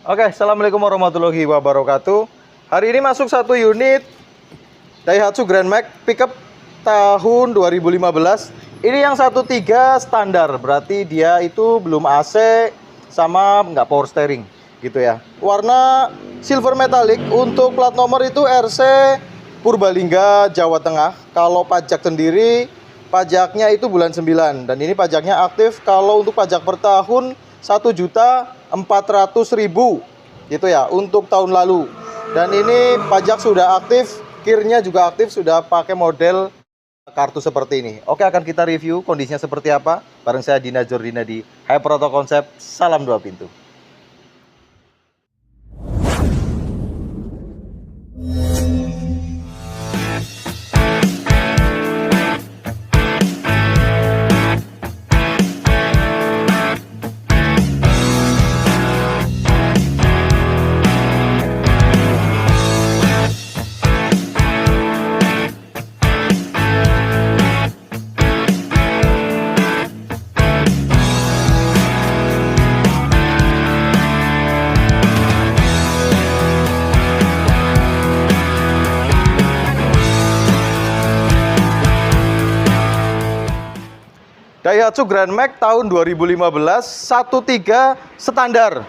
Oke, Assalamualaikum warahmatullahi wabarakatuh. Hari ini masuk satu unit Daihatsu Grand Max pickup tahun 2015. Ini yang 1.3 standar, berarti dia itu belum AC sama nggak power steering gitu ya. Warna silver metallic, untuk plat nomor itu RC Purbalingga, Jawa Tengah. Kalau pajak sendiri, pajaknya itu bulan 9 dan ini pajaknya aktif. Kalau untuk pajak per tahun 1.400.000 gitu ya untuk tahun lalu. Dan ini pajak sudah aktif, kirnya juga aktif, sudah pakai model kartu seperti ini. Oke, akan kita review kondisinya seperti apa bareng saya Dina Jordina di Hyper Auto Concept. Salam dua pintu. Daihatsu Grand Max tahun 2015 1.3 standar.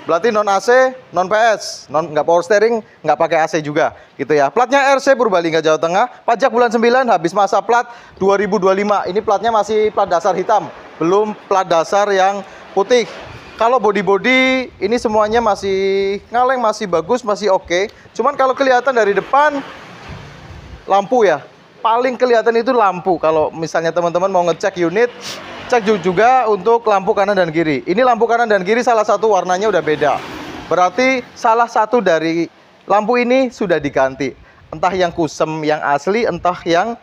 Berarti non AC, non PS, nggak power steering, nggak pakai AC juga gitu ya. Platnya RC Purbalingga, Jawa Tengah. Pajak bulan 9, habis masa plat 2025. Ini platnya masih plat dasar hitam, belum plat dasar yang putih. Kalau body ini semuanya masih ngaleng, masih bagus, masih oke. Cuman kalau kelihatan dari depan lampu ya, paling kelihatan itu lampu. Kalau misalnya teman-teman mau ngecek unit, cek juga untuk lampu kanan dan kiri. Ini lampu kanan dan kiri salah satu warnanya udah beda. Berarti salah satu dari lampu ini sudah diganti. Entah yang kusem yang asli, entah yang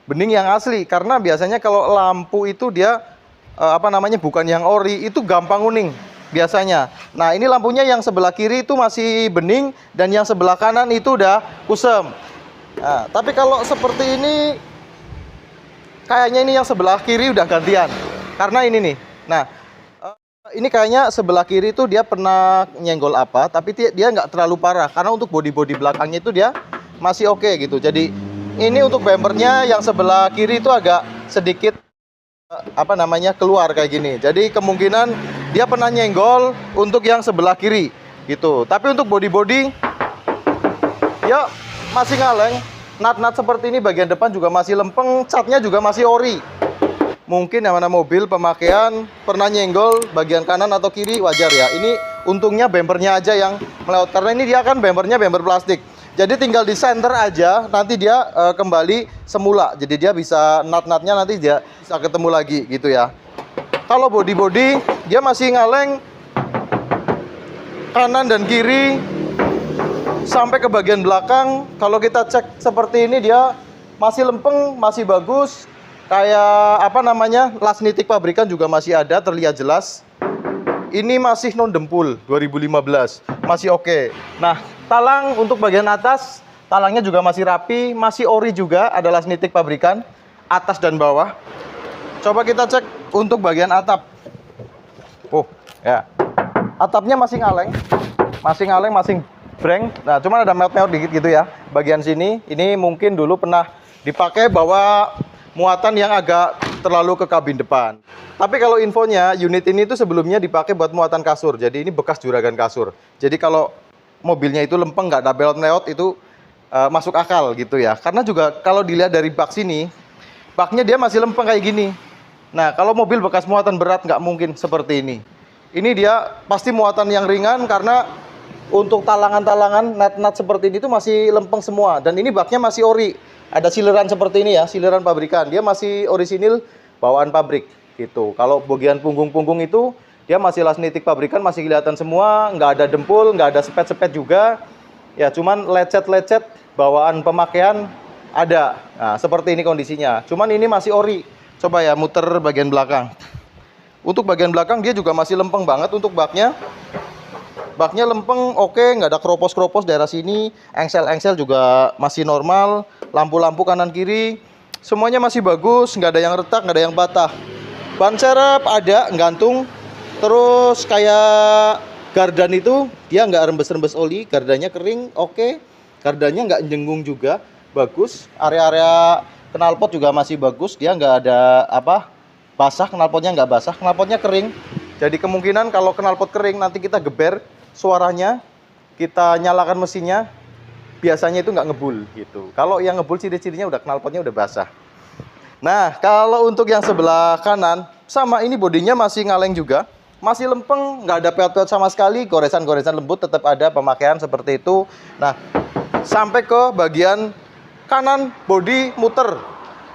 bening yang asli. Karena biasanya kalau lampu itu dia bukan yang ori, itu gampang kuning biasanya. Nah, ini lampunya yang sebelah kiri itu masih bening dan yang sebelah kanan itu udah kusem. Nah, tapi kalau seperti ini kayaknya ini yang sebelah kiri udah gantian. Karena ini nih. Nah, ini kayaknya sebelah kiri itu dia pernah nyenggol apa, tapi dia nggak terlalu parah. Karena untuk bodi belakangnya itu dia masih oke gitu. Jadi ini untuk bempernya yang sebelah kiri itu agak sedikit keluar kayak gini. Jadi kemungkinan dia pernah nyenggol untuk yang sebelah kiri gitu. Tapi untuk bodi ya masih ngaleng. Nat seperti ini bagian depan juga masih lempeng, catnya juga masih ori. Mungkin yang mana mobil pemakaian pernah nyenggol bagian kanan atau kiri, wajar ya. Ini untungnya bempernya aja yang melewat, karena ini dia kan bempernya bemper plastik. Jadi tinggal di center aja, nanti dia kembali semula. Jadi dia bisa nat-natnya nanti dia bisa ketemu lagi gitu ya. Kalau body dia masih ngaleng kanan dan kiri sampai ke bagian belakang. Kalau kita cek seperti ini dia masih lempeng, masih bagus. Kayak las nitik pabrikan juga masih ada, terlihat jelas. Ini masih non dempul 2015, masih oke. Nah, talang untuk bagian atas, talangnya juga masih rapi, masih ori juga, ada las nitik pabrikan atas dan bawah. Coba kita cek untuk bagian atap. Oh, ya. Atapnya masih ngaleng, masih breng. Nah, cuman ada melt dikit gitu ya. Bagian sini, ini mungkin dulu pernah dipakai bawa muatan yang agak terlalu ke kabin depan. Tapi kalau infonya, unit ini tuh sebelumnya dipakai buat muatan kasur. Jadi ini bekas juragan kasur. Jadi kalau mobilnya itu lempeng, nggak ada belot itu masuk akal gitu ya. Karena juga kalau dilihat dari bak sini, baknya dia masih lempeng kayak gini. Nah, kalau mobil bekas muatan berat nggak mungkin seperti ini. Ini dia pasti muatan yang ringan karena untuk talangan-talangan nat seperti ini tuh masih lempeng semua. Dan ini baknya masih ori. Ada sileran seperti ini ya, sileran pabrikan. Dia masih orisinil bawaan pabrik gitu. Kalau bagian punggung itu dia masih las nitik pabrikan, masih kelihatan semua, nggak ada dempul, nggak ada sepet juga. Ya cuman lecet bawaan pemakaian ada. Nah, seperti ini kondisinya. Cuman ini masih ori. Coba ya muter bagian belakang. Untuk bagian belakang dia juga masih lempeng banget untuk baknya. Baknya lempeng, oke, nggak ada keropos-keropos daerah sini. Engsel juga masih normal. Lampu-lampu kanan kiri semuanya masih bagus, nggak ada yang retak, nggak ada yang patah. Ban serep ada, gantung. Terus kayak Kardan itu dia nggak rembes-rembes oli, kardanya kering, oke. Kardanya nggak jenggung juga, bagus. Area-area knalpot juga masih bagus, dia nggak ada apa basah, knalpotnya nggak basah, knalpotnya kering. Jadi kemungkinan kalau knalpot kering nanti kita geber suaranya, kita nyalakan mesinnya, biasanya itu nggak ngebul gitu. Kalau yang ngebul ciri-cirinya udah knalpotnya udah basah. Nah, kalau untuk yang sebelah kanan, sama ini bodinya masih ngaleng juga. Masih lempeng, nggak ada peot-peot sama sekali, goresan-goresan lembut tetap ada, pemakaian seperti itu. Nah, sampai ke bagian kanan, bodi muter.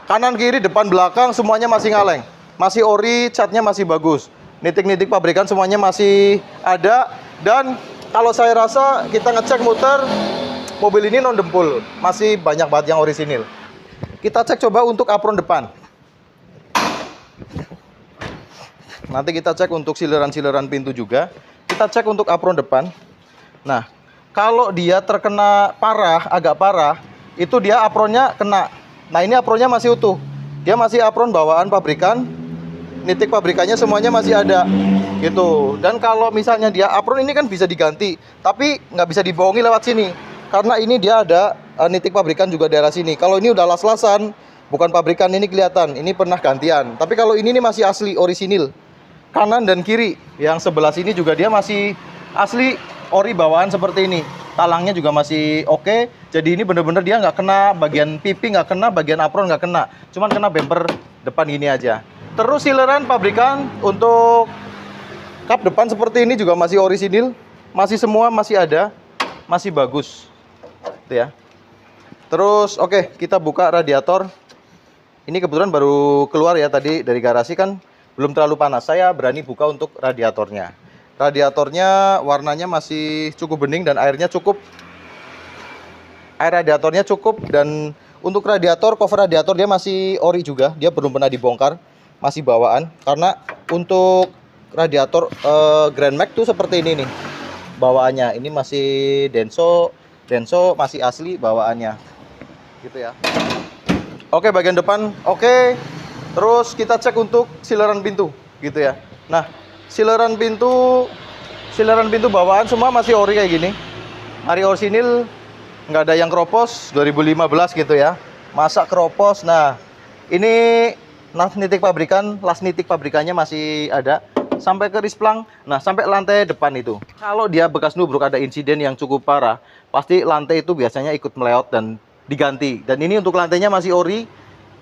Kanan, kiri, depan, belakang, semuanya masih ngaleng. Masih ori, catnya masih bagus. Nitik-nitik pabrikan semuanya masih ada. Dan kalau saya rasa kita ngecek muter, mobil ini non dempul. Masih banyak banget yang orisinil. Kita cek coba untuk apron depan. Nanti kita cek untuk sileran-sileran pintu juga. Kita cek untuk apron depan. Nah, kalau dia terkena parah, agak parah, itu dia apronnya kena. Nah, ini apronnya masih utuh. Dia masih apron bawaan pabrikan. Nitik pabrikannya semuanya masih ada. Gitu. Dan kalau misalnya dia apron ini kan bisa diganti. Tapi nggak bisa dibohongi lewat sini. Karena ini dia ada nitik pabrikan juga daerah sini. Kalau ini udah las-lasan, bukan pabrikan ini kelihatan. Ini pernah gantian. Tapi kalau ini masih asli, orisinil. Kanan dan kiri, yang sebelah sini juga dia masih asli ori bawaan seperti ini. Talangnya juga masih oke. Jadi ini bener-bener dia nggak kena bagian pipi, nggak kena bagian apron, nggak kena. Cuman kena bumper depan gini aja. Terus sileran pabrikan untuk kap depan seperti ini juga masih orisinil. Masih semua masih ada, masih bagus. Itu ya. Terus oke, kita buka radiator. Ini kebetulan baru keluar ya tadi dari garasi kan. Belum terlalu panas, saya berani buka untuk radiatornya. Radiatornya warnanya masih cukup bening dan airnya cukup. Air radiatornya cukup dan untuk radiator, cover radiator dia masih ori juga. Dia belum pernah dibongkar, masih bawaan. Karena untuk radiator Grand Max tuh seperti ini nih bawaannya. Ini masih Denso masih asli bawaannya. Gitu ya. Oke, bagian depan oke. Terus kita cek untuk sileran pintu, gitu ya. Nah, sileran pintu bawaan semua masih ori kayak gini. Hari orisinil, nggak ada yang keropos, 2015 gitu ya. Masa keropos, nah ini nitik pabrikan, las nitik pabrikannya masih ada. Sampai ke risplang, nah sampai lantai depan itu. Kalau dia bekas nubruk ada insiden yang cukup parah, pasti lantai itu biasanya ikut meleot dan diganti. Dan ini untuk lantainya masih ori,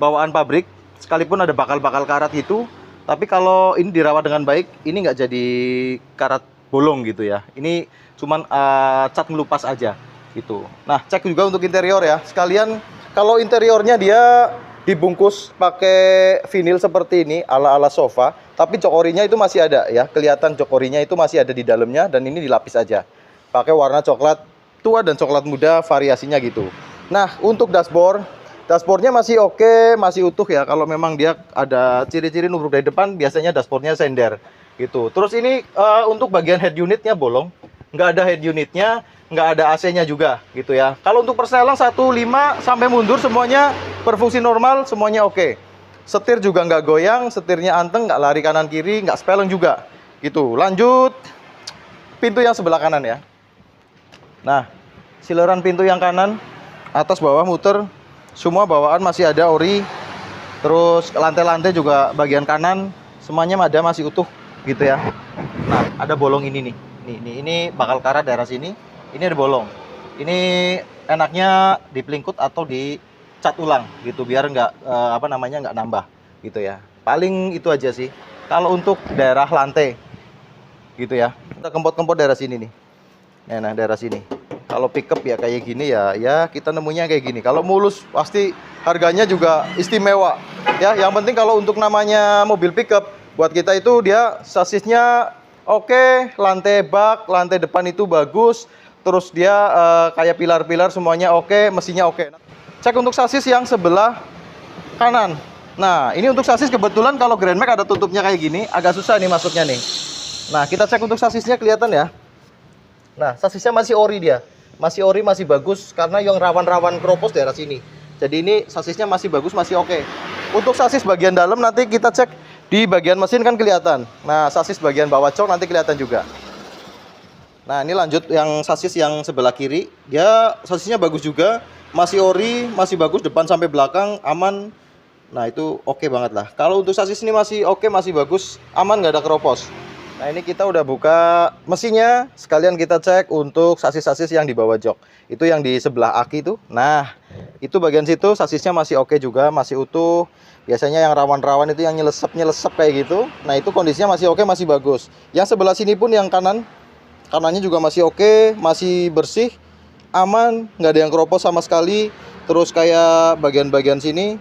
bawaan pabrik. Sekalipun ada bakal-bakal karat gitu, tapi kalau ini dirawat dengan baik, ini nggak jadi karat bolong gitu ya. Ini cuman cat melupas aja gitu. Nah, cek juga untuk interior ya. Sekalian kalau interiornya dia dibungkus pakai vinil seperti ini ala-ala sofa, tapi jok orinya itu masih ada ya. Kelihatan jok orinya itu masih ada di dalamnya dan ini dilapis aja. Pakai warna coklat tua dan coklat muda, variasinya gitu. Nah, untuk dashboardnya masih oke, masih utuh ya. Kalau memang dia ada ciri-ciri nubruk dari depan, biasanya dashboardnya sender gitu. Terus ini untuk bagian head unitnya bolong, nggak ada head unitnya, nggak ada AC-nya juga gitu ya. Kalau untuk perselang 1.5 sampai mundur semuanya berfungsi normal, semuanya oke. Setir juga nggak goyang, setirnya anteng, nggak lari kanan kiri, nggak speleng juga gitu. Lanjut pintu yang sebelah kanan ya. Nah, sileran pintu yang kanan, atas bawah muter. Semua bawaan masih ada ori. Terus lantai-lantai juga bagian kanan semuanya ada masih utuh gitu ya. Nah, ada bolong ini nih. Ini bakal karat daerah sini. Ini ada bolong. Ini enaknya dipelingkut atau dicat ulang gitu biar nggak nggak nambah gitu ya. Paling itu aja sih. Kalau untuk daerah lantai gitu ya. Kita kempot-kempot daerah sini nih. Nah, daerah sini. Kalau pickup ya kayak gini ya kita nemunya kayak gini. Kalau mulus pasti harganya juga istimewa. Ya, yang penting kalau untuk namanya mobil pickup buat kita itu dia sasisnya oke, lantai bak, lantai depan itu bagus. Terus dia kayak pilar-pilar semuanya oke, mesinnya oke. Cek untuk sasis yang sebelah kanan. Nah, ini untuk sasis kebetulan kalau Grand Max ada tutupnya kayak gini, agak susah nih masuknya nih. Nah, kita cek untuk sasisnya kelihatan ya. Nah, sasisnya masih ori dia. Masih ori, masih bagus karena yang rawan-rawan keropos daerah sini. Jadi ini sasisnya masih bagus, masih oke. Untuk sasis bagian dalam nanti kita cek di bagian mesin kan kelihatan. Nah, sasis bagian bawah cok nanti kelihatan juga. Nah, ini lanjut yang sasis yang sebelah kiri. Dia sasisnya bagus juga, masih ori, masih bagus depan sampai belakang, aman. Nah, itu oke banget lah. Kalau untuk sasis ini masih oke, masih bagus, aman, nggak ada keropos. Nah, ini kita udah buka mesinnya, sekalian kita cek untuk sasis-sasis yang di bawah jok. Itu yang di sebelah aki itu. Nah, itu bagian situ sasisnya masih oke juga, masih utuh. Biasanya yang rawan-rawan itu yang nyelesep kayak gitu. Nah, itu kondisinya masih oke, masih bagus. Yang sebelah sini pun yang kanannya juga masih oke, masih bersih, aman, nggak ada yang keropos sama sekali. Terus kayak bagian-bagian sini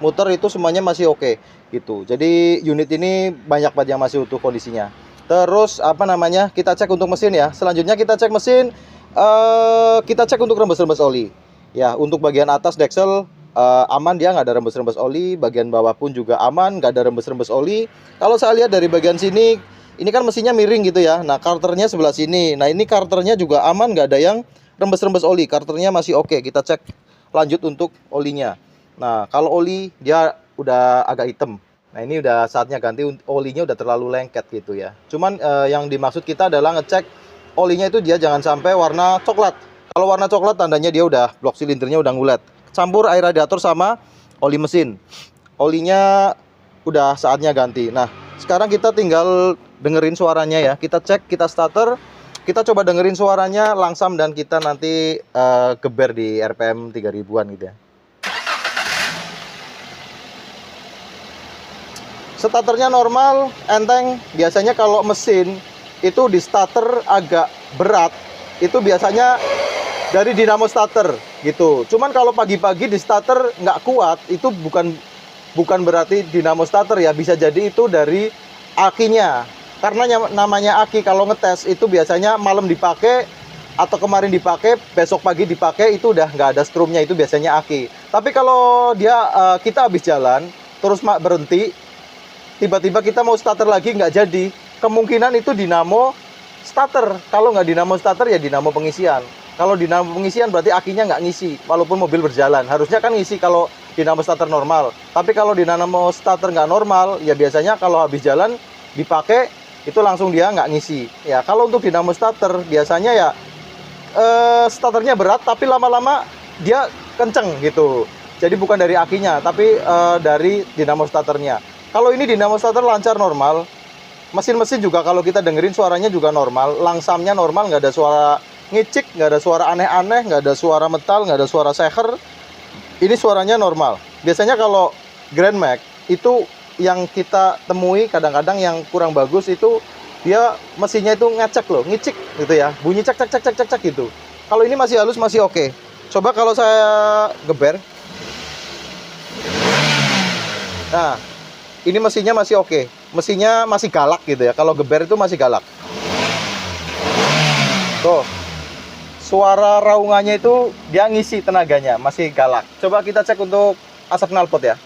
muter itu semuanya masih oke gitu. Jadi unit ini banyak banget yang masih utuh kondisinya. Terus apa namanya, kita cek untuk mesin ya. Selanjutnya kita cek mesin, kita cek untuk rembes-rembes oli ya. Untuk bagian atas Dexel aman, dia nggak ada rembes-rembes oli. Bagian bawah pun juga aman, nggak ada rembes-rembes oli. Kalau saya lihat dari bagian sini, ini kan mesinnya miring gitu ya. Nah, karternya sebelah sini. Nah, ini karternya juga aman, nggak ada yang rembes-rembes oli. Karternya masih oke. Kita cek lanjut untuk olinya. Nah, kalau oli dia udah agak hitam. Nah, ini udah saatnya ganti, olinya udah terlalu lengket gitu ya. Cuman yang dimaksud kita adalah ngecek olinya itu dia jangan sampai warna coklat. Kalau warna coklat tandanya dia udah blok silindernya udah ngulet. Campur air radiator sama oli mesin. Olinya udah saatnya ganti. Nah, sekarang kita tinggal dengerin suaranya ya. Kita cek, kita starter, kita coba dengerin suaranya langsam dan kita nanti geber di RPM 3000-an gitu ya. Starternya normal, enteng. Biasanya kalau mesin itu di starter agak berat, itu biasanya dari dinamo starter gitu. Cuman kalau pagi-pagi di starter nggak kuat, itu bukan berarti dinamo starter ya. Bisa jadi itu dari akinya. Karena namanya aki, kalau ngetes itu biasanya malam dipakai atau kemarin dipakai, besok pagi dipakai, itu udah nggak ada strumnya, itu biasanya aki. Tapi kalau dia kita habis jalan terus berhenti, tiba-tiba kita mau starter lagi nggak jadi, kemungkinan itu dinamo starter. Kalau nggak dinamo starter ya dinamo pengisian. Kalau dinamo pengisian berarti akinya nggak ngisi walaupun mobil berjalan. Harusnya kan ngisi kalau dinamo starter normal. Tapi kalau dinamo starter nggak normal, ya biasanya kalau habis jalan dipakai itu langsung dia nggak ngisi. Ya, kalau untuk dinamo starter biasanya ya starternya berat tapi lama-lama dia kenceng gitu. Jadi bukan dari akinya tapi dari dinamo starternya. Kalau ini dinamo starter lancar normal, mesin-mesin juga kalau kita dengerin suaranya juga normal, langsamnya normal, nggak ada suara ngicik, nggak ada suara aneh-aneh, nggak ada suara metal, nggak ada suara seher. Ini suaranya normal. Biasanya kalau Grand Max itu yang kita temui kadang-kadang yang kurang bagus itu dia mesinnya itu ngecek loh, ngicik gitu ya, bunyi cek cek cek cek cek gitu. Kalau ini masih halus, masih oke. Coba kalau saya geber. Nah, ini mesinnya masih oke. Mesinnya masih galak gitu ya. Kalau geber itu masih galak. Tuh. Suara raungannya itu dia ngisi tenaganya, masih galak. Coba kita cek untuk asap knalpot ya.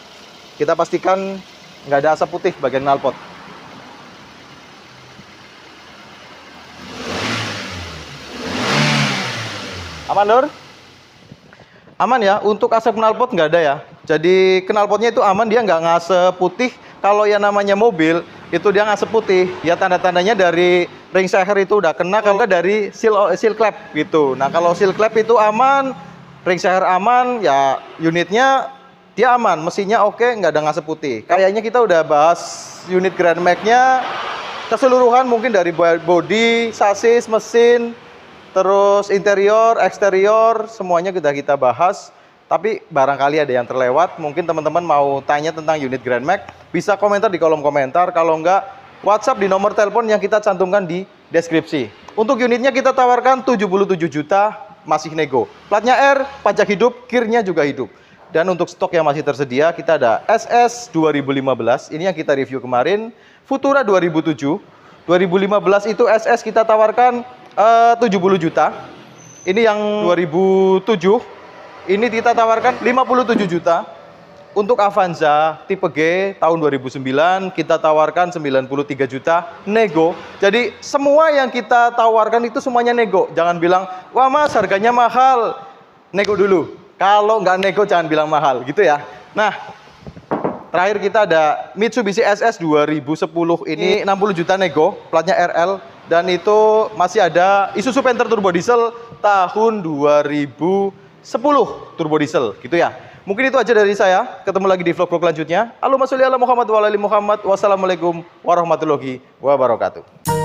Kita pastikan nggak ada asap putih bagian knalpot. Aman, Nur? Aman ya, untuk asap knalpot nggak ada ya. Jadi knalpotnya itu aman, dia nggak ngasep putih. Kalau yang namanya mobil itu dia ngasep putih, ya tanda-tandanya dari ring seher itu udah kena, kalau nggak dari seal clap gitu. Nah, kalau seal clap itu aman, ring seher aman, ya unitnya dia aman, mesinnya oke, nggak ada ngasep putih. Kayaknya kita udah bahas unit Grand Max-nya keseluruhan, mungkin dari body, sasis, mesin, terus interior, eksterior, semuanya kita bahas. Tapi barangkali ada yang terlewat, mungkin teman-teman mau tanya tentang unit Grand Max, bisa komentar di kolom komentar. Kalau enggak, WhatsApp di nomor telepon yang kita cantumkan di deskripsi. Untuk unitnya kita tawarkan 77 juta, masih nego. Platnya R, pajak hidup, kirnya juga hidup. Dan untuk stok yang masih tersedia, kita ada SS 2015, ini yang kita review kemarin, Futura 2007. 2015 itu SS kita tawarkan 70 juta. Ini yang 2007. Ini kita tawarkan 57 juta. Untuk Avanza tipe G tahun 2009 kita tawarkan 93 juta nego. Jadi semua yang kita tawarkan itu semuanya nego. Jangan bilang, wah mas harganya mahal. Nego dulu. Kalau nggak nego jangan bilang mahal gitu ya. Nah, terakhir kita ada Mitsubishi SS 2010. Ini 60 juta nego, platnya RL. Dan itu masih ada Isuzu Panther turbo diesel tahun 2010 turbo diesel gitu ya. Mungkin itu aja dari saya. Ketemu lagi di vlog-vlog selanjutnya. Allahumma sholli ala Muhammad wa ala ali Muhammad. Wassalamualaikum warahmatullahi wabarakatuh.